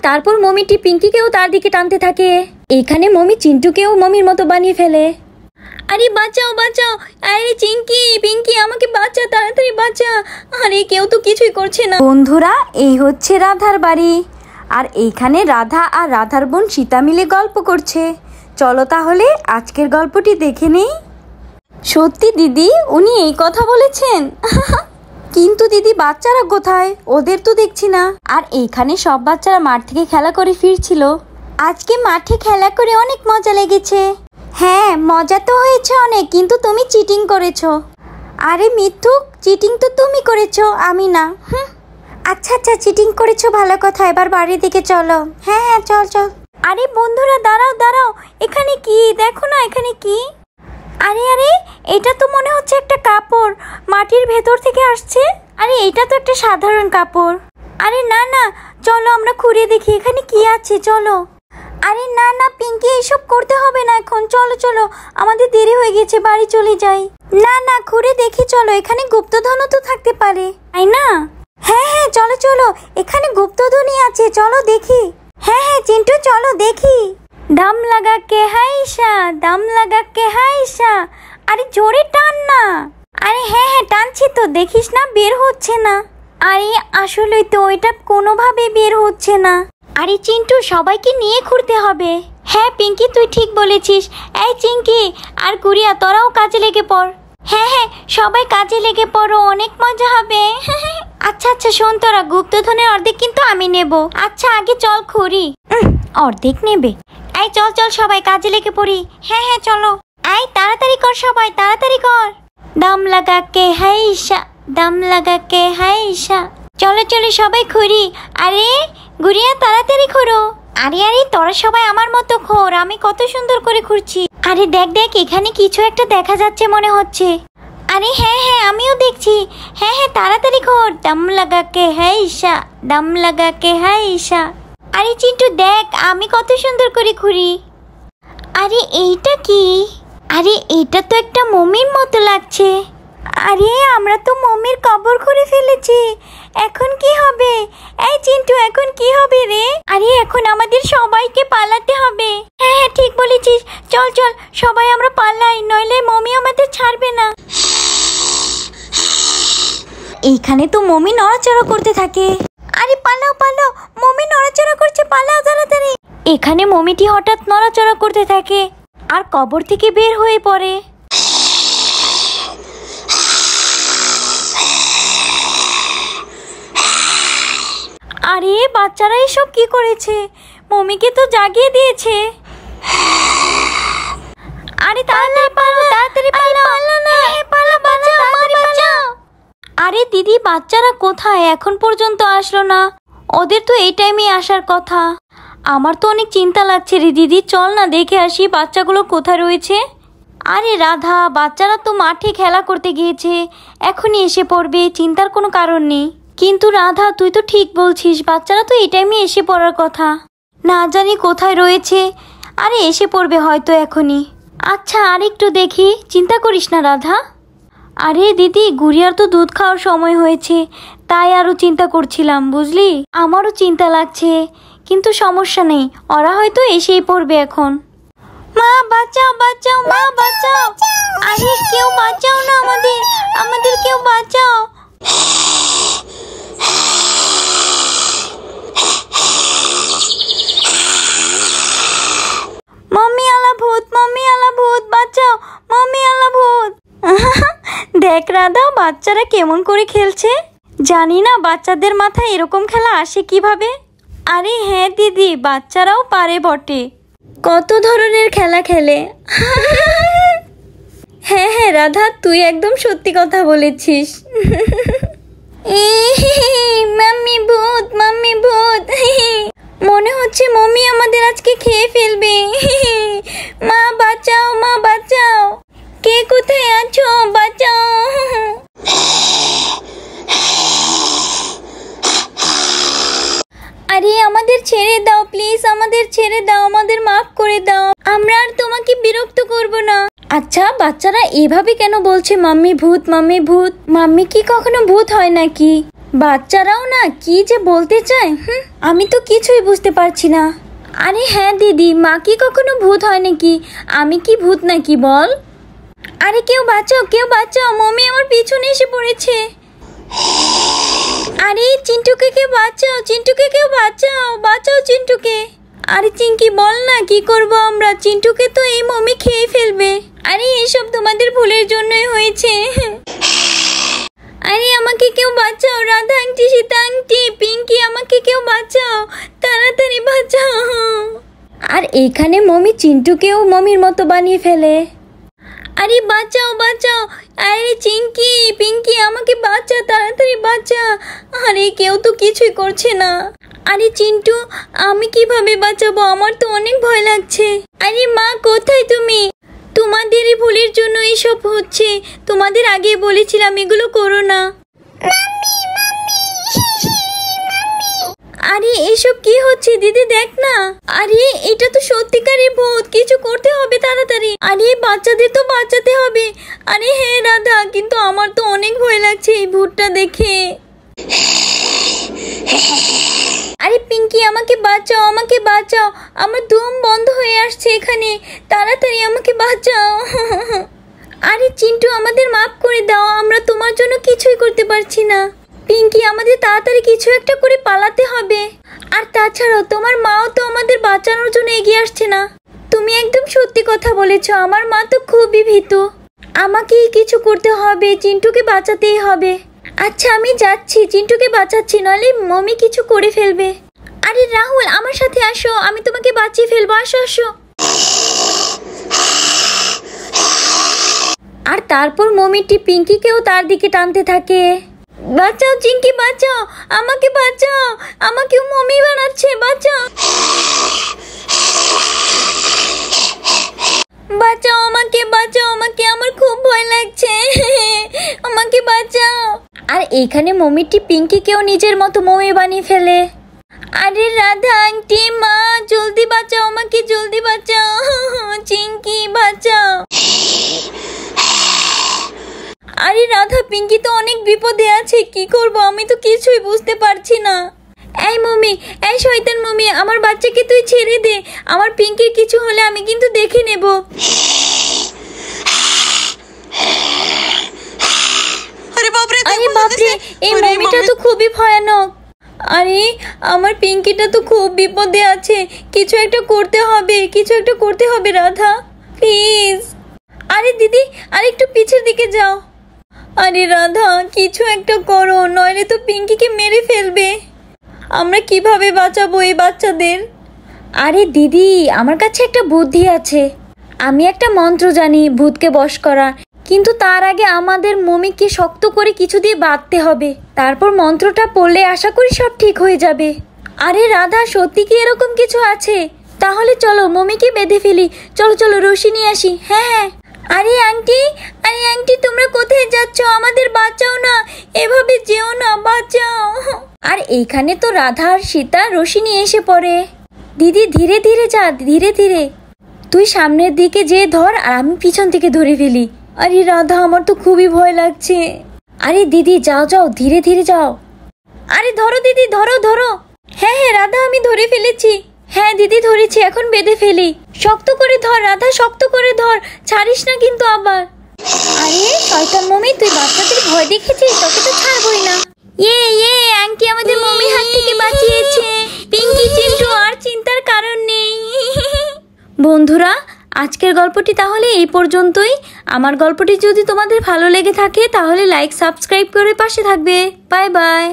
তারপর মমিটি পিঙ্কিকেও তার দিকে টানতে থাকে। এখানে মমি চিন্টুকেও মমির মতো বানিয়ে ফেলে। আরে বাঁচাও বাঁচাও, আরে চিঙ্কি পিঙ্কি আমাকে বাঁচা, তাড়াতাড়ি বাঁচা। আরে কেউ তো কিছুই করছে না। বন্ধুরা, এই হচ্ছে রাধার বাড়ি, আর এইখানে রাধা আর রাধার বোন সীতা মিলে গল্প করছে। চলো তাহলে আজকের গল্পটি দেখে নেই। সত্যি দিদি, উনি এই কথা বলেছেন? কিন্তু দিদি বাচ্চারা কোথায়? ওদের তো দেখছি না। আর এইখানে সব বাচ্চারা মাঠ থেকে খেলা করে ফিরছিল। আজকে মাঠে খেলা করে অনেক মজা লেগেছে। হ্যাঁ, মজা তো হয়েছে অনেক, কিন্তু তুমি চিটিং করেছো। আরে মিথ্যুক, চিটিং তো তুমি করেছো, আমি না। আচ্ছা আচ্ছা, চিটিং করেছো ভালো কথা, এবার বাড়ির দিকে চলো। হ্যাঁ হ্যাঁ, চল চল। আরে বন্ধুরা দাঁড়াও দাঁড়াও, এখানে কি দেখো না, এখানে কি? আরে আরে, এটা তো মনে হচ্ছে একটা কাপড়, মাটির ভেতর থেকে আসছে। আরে এটা তো একটা সাধারণ কাপড়। আরে না না, চলো আমরা খুঁড়ে দেখি এখানে কি আছে, চলো। আরে না না পিঙ্কি, এসব করতে হবে না এখন, চলো চলো, আমাদের দেরি হয়ে গেছে, বাড়ি চলে যাই। না না, খুঁড়ে দেখি চলো, এখানে গুপ্তধনও তো থাকতে পারে, তাই না? হ্যাঁ হ্যাঁ চলো চলো, এখানে গুপ্তধনই আছে, চলো দেখি। হ্যাঁ হ্যাঁ চিন্টু, চলো দেখি। দাম লাগা কে হাইসা, দাম লাগা কে হাইসা। আরে জোরে টান না। আরে হ্যাঁ হ্যাঁ টানছি তো, দেখিস না বের হচ্ছে না। আরে আসলেই তো, এটা কোনোভাবে বের হচ্ছে না। আরে চিন্টু, সবাইকে নিয়ে ঘুরতে হবে। হ্যাঁ পিঙ্কি, তুই ঠিক বলেছিস। এই চিঙ্কি আর গুড়িয়া, তোরাও কাজে লেগে পড়। হ্যাঁ হ্যাঁ, সবাই কাজে লেগে পড়ো, অনেক মজা হবে। আচ্ছা আচ্ছা শোন, তোরা গুপ্তধনের অর্ধেক কিন্তু আমি নেব। আচ্ছা আগে চল খুঁড়ি। অর্ধেক নেবে? এই চল চল, সবাই কাজে লেগে পড়ি। হ্যাঁ হ্যাঁ চলো। এই তাড়াতাড়ি কর, সবাই তাড়াতাড়ি কর। দাম লাগা কে হাইসা, দাম লাগা কে হাইসা। চলো চলো সবাই খুঁড়ি। আরে গুড়িয়া তাড়াতাড়ি খোঁড়ো। আরে আরে, তোরা সবাই আমার মতো খোঁড়, আমি কত সুন্দর করে খুঁড়ছি। আরে দেখ দেখ, এখানে কিছু একটা দেখা যাচ্ছে মনে হচ্ছে। আরে হ্যাঁ হ্যাঁ, আমিও দেখছি। হ্যাঁ হ্যাঁ তাড়াতাড়ি খোঁড়। দাম লাগা কে হাইসা, দাম লাগা কে হাইসা। আরে চিন্টু দেখ, আমি কত সুন্দর করে খুঁড়ি। আরে এইটা কি? আরে এটা তো একটা মমির মতো লাগছে। আরে আমরা তো মমির কবর খুঁড়ে ফেলেছি, এখন কি হবে? এই চিন্টু, এখন কি হবে রে? আরে এখন আমাদের সবাইকে পালাতে হবে। হ্যাঁ হ্যাঁ ঠিক বলেছিস, চল চল সবাই আমরা পালাই, নইলে মমি আমাদের ছাড়বে না। এইখানে তো মমি নড়াচড়া করতে থাকে। আরে পালাও পালাও, মমি নড়াচড়া করছে, পালাও তাড়াতাড়ি। এখানে মমিটি হঠাৎ নড়াচড়া করতে থাকে আর কবর থেকে বের হয়ে পড়ে। আরে বাচ্চারা এসব কি করেছে? মমিকে তো জাগিয়ে দিয়েছে। আরে তাড়াতাড়ি পালাও, তাড়াতাড়ি পালাও। পালা বাঁচাও, তাড়াতাড়ি বাঁচাও। আরে দিদি, বাচ্চারা কোথায়? এখন পর্যন্ত আসলো না। ওদের তো এই টাইমে আসার কথা। আমার তো অনেক চিন্তা লাগছে রে দিদি, চল না দেখে আসি বাচ্চাগুলো কোথায় রয়েছে। আরে রাধা, বাচ্চারা তো মাঠে খেলা করতে গিয়েছে, এখনই এসে পড়বে, চিন্তার কোনো কারণ নেই। কিন্তু রাধা, তুই তো ঠিক বলছিস, বাচ্চারা তো এই টাইমে এসে পড়ার কথা, না জানি কোথায় রয়েছে। আরে এসে পড়বে হয়তো এখনই। আচ্ছা আর একটু দেখি, চিন্তা করিস না রাধা। আরে দিদি, গুড়িয়ার তো দুধ খাওয়ার সময় হয়েছে, তাই আরও চিন্তা করছিলাম, বুঝলি? আমারও চিন্তা লাগছে, কিন্তু সমস্যা নেই, ওরা হয়তো এসেই পড়বে এখন। মা বাঁচাও বাঁচাও, মা বাঁচাও। আরে কেউ বাঁচাও না, আমাদের আমাদের কেউ বাঁচাও। মম্মি আলা ভূত, মম্মি আলা ভূত, বাঁচাও, মম্মি আলা ভূত। দেখ রাধা, বাচ্চারা কেমন করে খেলছে। জানি না বাচ্চাদের মাথায় এরকম খেলা আসে কিভাবে। আরে হ্যাঁ দিদি, বাচ্চারাও পারে বটে, কত ধরনের খেলা খেলে। হ্যাঁ হ্যাঁ রাধা, তুই একদম সত্যি কথা বলেছিস। মাম্মি ভূত, মাম্মি ভূত। মনে হচ্ছে মম্মি আমাদের আজকে খেয়ে ফেলবে। মা বাঁচাও, মা বাঁচাও, কে কোথায় আছো, বাঁচাও। আরে আমাদের ছেড়ে দাও প্লিজ, আমাদের ছেড়ে দাও, আমাদের মাফ করে দাও, আমরা আর তোমাকে বিরক্ত করব না। আচ্ছা বাচ্চারা এভাবে কেন বলছে মাম্মি ভূত, মাম্মি ভূত? মাম্মি কি কখনো ভূত হয় নাকি? বাচ্চারাও না কি যে বলতে চায়, আমি তো কিছুই বুঝতে পারছি না। আরে হ্যাঁ দিদি, মা কি কখনো ভূত হয় নাকি? আমি কি ভূত নাকি বল? আরে কেউ বাঁচাও, কেউ বাঁচাও, মমি আমার পিছনে এসে পড়েছে। আরে চিন্টুকে কেউ বাঁচাও, চিন্টুকে কেউ বাঁচাও, বাঁচাও চিন্টুকে। আরে চিঙ্কি বল না কি করব আমরা? চিন্টুকে তো এই মমি খেয়ে ফেলবে। আরে এসব তোমাদের ভুলের জন্যই হয়েছে। আরে আমাকে কেউ বাঁচাও, রাধা আন্টি, সীতা আন্টি, পিঙ্কি, আমাকে কেউ বাঁচাও, তাড়াতাড়ি বাঁচাও। আর এখানে মমি চিন্টুকেও মমির মতো বানিয়ে ফেলে। আরে বাঁচাও বাঁচাও, আরে চিঙ্কি, পিঙ্কি, আমাকে বাঁচা, তাড়াতাড়ি বাঁচা। আরে কেউ তো কিছুই করছে না। আরে চিন্টু, আমি কিভাবে বাঁচাবো? আমার তো অনেক ভয় লাগছে। আরে মা কোথায় তুমি? তোমাদেরই ভুলের জন্য এসব হচ্ছে। তোমাদের আগে বলেছিলাম এগুলো করো না। আরে এসব কি হচ্ছে দিদি? দেখ না, আরে এটা তো সত্যিকারের ভূত, কিছু করতে হবে তাড়াতাড়ি। আরে বাচ্চাদের তো বাঁচাতে হবে। আরে হ্যাঁ রাধা, কিন্তু আমার তো অনেক ভয় লাগছে এই ভূতটা দেখে। আরে পিঙ্কি, আমাকে বাঁচাও, আমাকে বাঁচাও, আমার দম বন্ধ হয়ে আসছে এখানে, তাড়াতাড়ি আমাকে বাঁচাও। আরে চিন্টু, আমাদের মাফ করে দাও, আমরা তোমার জন্য কিছুই করতে পারছি না। পিঙ্কি, আমাদের তাড়াতাড়ি কিছু একটা করে পালাতে হবে। আর তাছাড়াও তোমার মাও তো আমাদের বাঁচানোর জন্য এগিয়ে আসছে না। তুমি একদম সত্যি কথা বলেছো, আমার মা তো খুবই ভীতু। আমাকেই কিছু করতে হবে, চিন্টুকে বাঁচাতেই হবে। আচ্ছা আমি যাচ্ছি, চিন্টুকে বাঁচাচ্ছি, নাহলে মমি কিছু করে ফেলবে। আরে রাহুল, আমার সাথে আসো, আমি তোমাকে বাঁচিয়ে ফেলবো, আসো আসো। আর তারপর মমিটি পিঙ্কিকেও তার দিকে টানতে থাকে। বাঁচাও চিঙ্কি, বাঁচাও, আমাকে বাঁচাও, আমাকে মমি বানাচ্ছে, বাঁচাও, বাঁচাও আমাকে, বাঁচাও আমাকে, আমার খুব ভয় লাগছে, আমাকে বাঁচাও। আর এইখানে মমিটি পিঙ্কিকেও নিজের মতো মমি বানিয়ে ফেলে। আরে রাধা আন্টি, মা, জলদি বাঁচাও আমাকে, জলদি বাঁচাও, চিঙ্কি বাঁচাও। আরে রাধা, পিঙ্কি তো অনেক বিপদে আছে, কি করব আমি তো কিছুই বুঝতে পারছি না। এই মমি, এই শয়তান মমি, আমার বাচ্চাকে তুই ছেড়ে দে, আমার পিঙ্কির কিছু হলে আমি কিন্তু দেখে নেব। আরে বাপরে, এই মমিটা তো খুবই ভয়ানক। আরে আমার পিঙ্কিটা তো খুব বিপদে আছে, কিছু একটা করতে হবে, কিছু একটা করতে হবে রাধা, প্লিজ। আরে দিদি, আর একটু পিছের দিকে যাও। আরে রাধা, কিছু একটা করো, নইলে তো পিঙ্কিকে মেরে ফেলবে। আমরা কিভাবে বাঁচাবো এই বাচ্চাদের? আরে দিদি, আমার কাছে একটা বুদ্ধি আছে। আমি একটা মন্ত্র জানি ভূতকে বশ করা, কিন্তু তার আগে আমাদের মমিকে শক্ত করে কিছু দিয়ে বাঁধতে হবে, তারপর মন্ত্রটা পড়লে আশা করি সব ঠিক হয়ে যাবে। আরে রাধা, সত্যি কি এরকম কিছু আছে? তাহলে চলো মমিকে বেঁধে ফেলি, চলো চলো রশি নিয়ে আসি। হ্যাঁ হ্যাঁ। আরে আন্টি, তোমরা কোথায় যাচ্ছ? আমাদের বাঁচাও না, এভাবে যেও না, বাঁচাও। আর এইখানে তো রাধা আর সীতা রশি নিয়ে এসে পড়ে। দিদি ধীরে ধীরে যা, ধীরে ধীরে, তুই সামনের দিকে যেয়ে ধর আর আমি পিছন থেকে ধরে ফেলি। আরে রাধা, আমার তো খুবই ভয় লাগছে। আরে দিদি যাও যাও, ধীরে ধীরে যাও। আরে ধরো দিদি, ধরো ধরো। হ্যাঁ হ্যাঁ রাধা, আমি ধরে ফেলেছি। হ্যাঁ দিদি ধরেছি, এখন বেঁধে ফেলি। শক্ত করে ধর রাধা, শক্ত করে ধর, ছাড়িস না কিন্তু আবার। আরে শয়তান মমি, তুই বাচ্চাদের ভয় দেখেছিস, তোকে তো ছাড়বই না। ইয়ে আন্টি আমাদের মমির হাত থেকে বাঁচিয়েছে। পিঙ্কি, চিন্টু, আর চিন্তার কারণ নেই। বন্ধুরা, আজকের গল্পটি তাহলে এই পর্যন্তই। আমার গল্পটি যদি তোমাদের ভালো লেগে থাকে তাহলে লাইক, সাবস্ক্রাইব করে পাশে থাকবে। Bye bye.